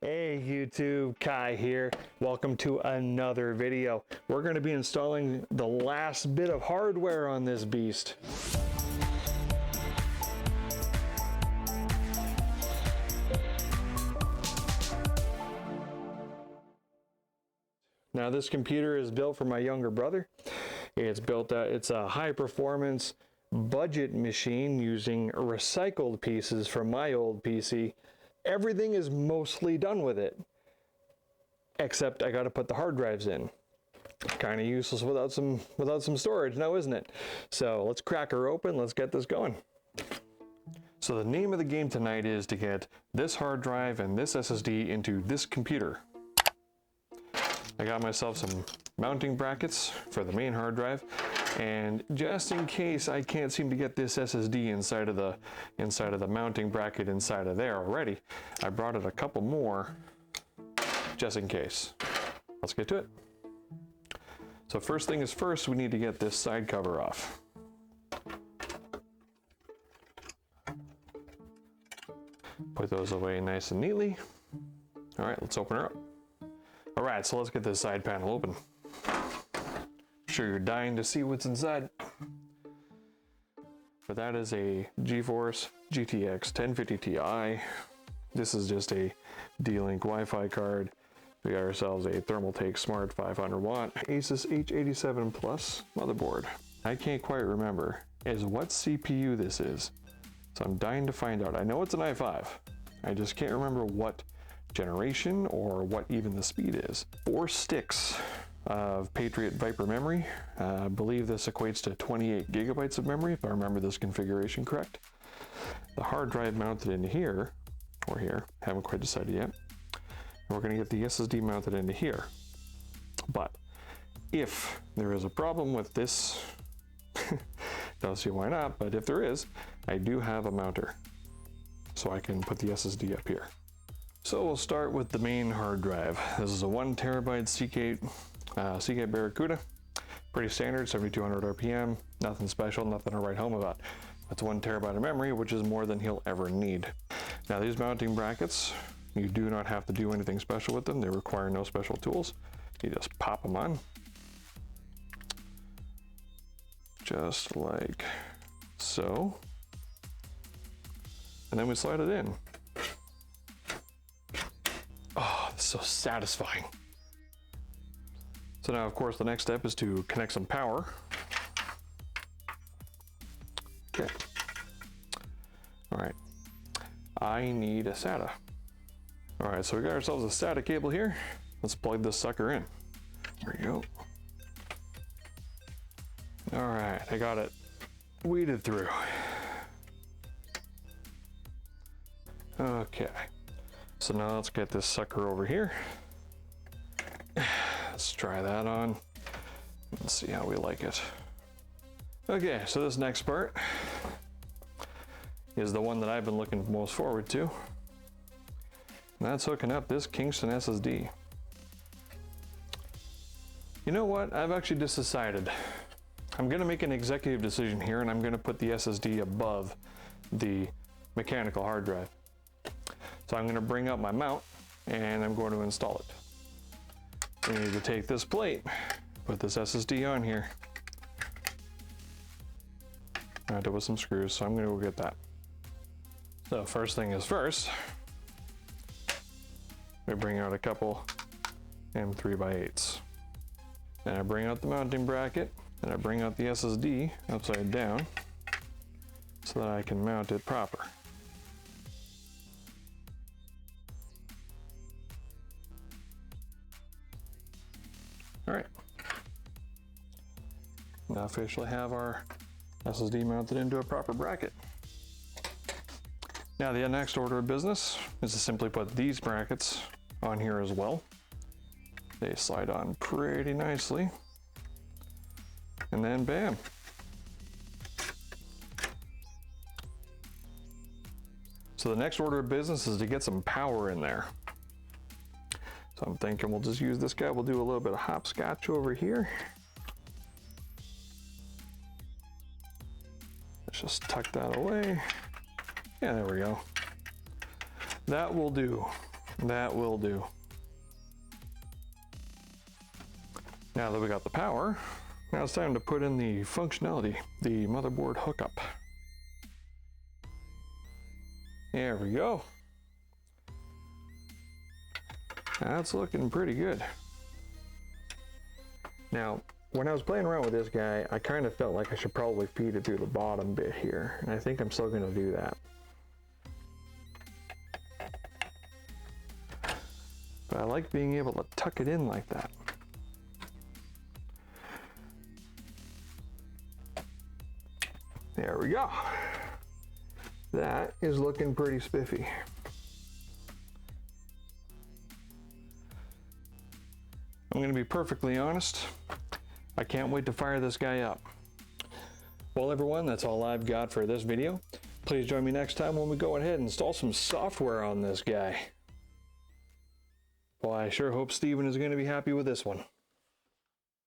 Hey YouTube, Kai here. Welcome to another video. We're going to be installing the last bit of hardware on this beast. Now this computer is built for my younger brother. It's a high performance budget machine using recycled pieces from my old PC. Everything is mostly done with it, except I got to put the hard drives in. Kind of useless without some storage now, isn't it? So let's crack her open. Let's get this going. So the name of the game tonight is to get this hard drive and this SSD into this computer. I got myself some mounting brackets for the main hard drive, and just in case I can't seem to get this SSD inside of the mounting bracket inside of there already, I brought it a couple more just in case. Let's get to it. So first thing is first, we need to get this side cover off. Put those away nice and neatly. All right, let's open her up. All right, so let's get this side panel open. I'm sure you're dying to see what's inside. But that is a GeForce GTX 1050 Ti. This is just a D-Link Wi-Fi card. We got ourselves a Thermaltake Smart 500 watt Asus H87 Plus motherboard. I can't quite remember what CPU this is, so I'm dying to find out. I know it's an i5. I just can't remember what generation or what even the speed is. 4 sticks of Patriot Viper memory. I believe this equates to 28 gigabytes of memory if I remember this configuration correct. The hard drive mounted into here, or here, haven't quite decided yet. And we're going to get the SSD mounted into here. But if there is a problem with this, don't see why not, but if there is, I do have a mounter so I can put the SSD up here. So we'll start with the main hard drive. This is a 1 terabyte Seagate Barracuda. Pretty standard, 7200 RPM, nothing special, nothing to write home about. That's 1 terabyte of memory, which is more than he'll ever need. Now these mounting brackets, you do not have to do anything special with them. They require no special tools. You just pop them on. Just like so. And then we slide it in. Oh, it's so satisfying. So now, of course, the next step is to connect some power. Okay. All right. I need a SATA. All right, so we got ourselves a SATA cable here. Let's plug this sucker in. There we go. All right, I got it weeded through. Okay. So now let's get this sucker over here. Let's try that on and see how we like it. Okay, so this next part is the one that I've been looking most forward to. And that's hooking up this Kingston SSD. You know what? I've actually just decided. I'm gonna make an executive decision here, and I'm gonna put the SSD above the mechanical hard drive. So I'm going to bring up my mount and I'm going to install it. We need to take this plate, put this SSD on here. I had to with some screws, so I'm going to go get that. So first thing is first, we bring out a couple M3x8s. Then I bring out the mounting bracket, and I bring out the SSD upside down so that I can mount it proper. All right, now officially have our SSD mounted into a proper bracket. Now the next order of business is to simply put these brackets on here as well. They slide on pretty nicely, and then bam. So the next order of business is to get some power in there. So I'm thinking we'll just use this guy. We'll do a little bit of hopscotch over here. Let's just tuck that away. Yeah, there we go. That will do. That will do. Now that we got the power, now it's time to put in the functionality, the motherboard hookup. There we go. That's looking pretty good. Now, when I was playing around with this guy, I kind of felt like I should probably feed it through the bottom bit here, and I think I'm still going to do that. But I like being able to tuck it in like that. There we go. That is looking pretty spiffy. I'm going to be perfectly honest, I can't wait to fire this guy up. Well everyone, that's all I've got for this video. Please join me next time when we go ahead and install some software on this guy. Well, I sure hope Steven is going to be happy with this one.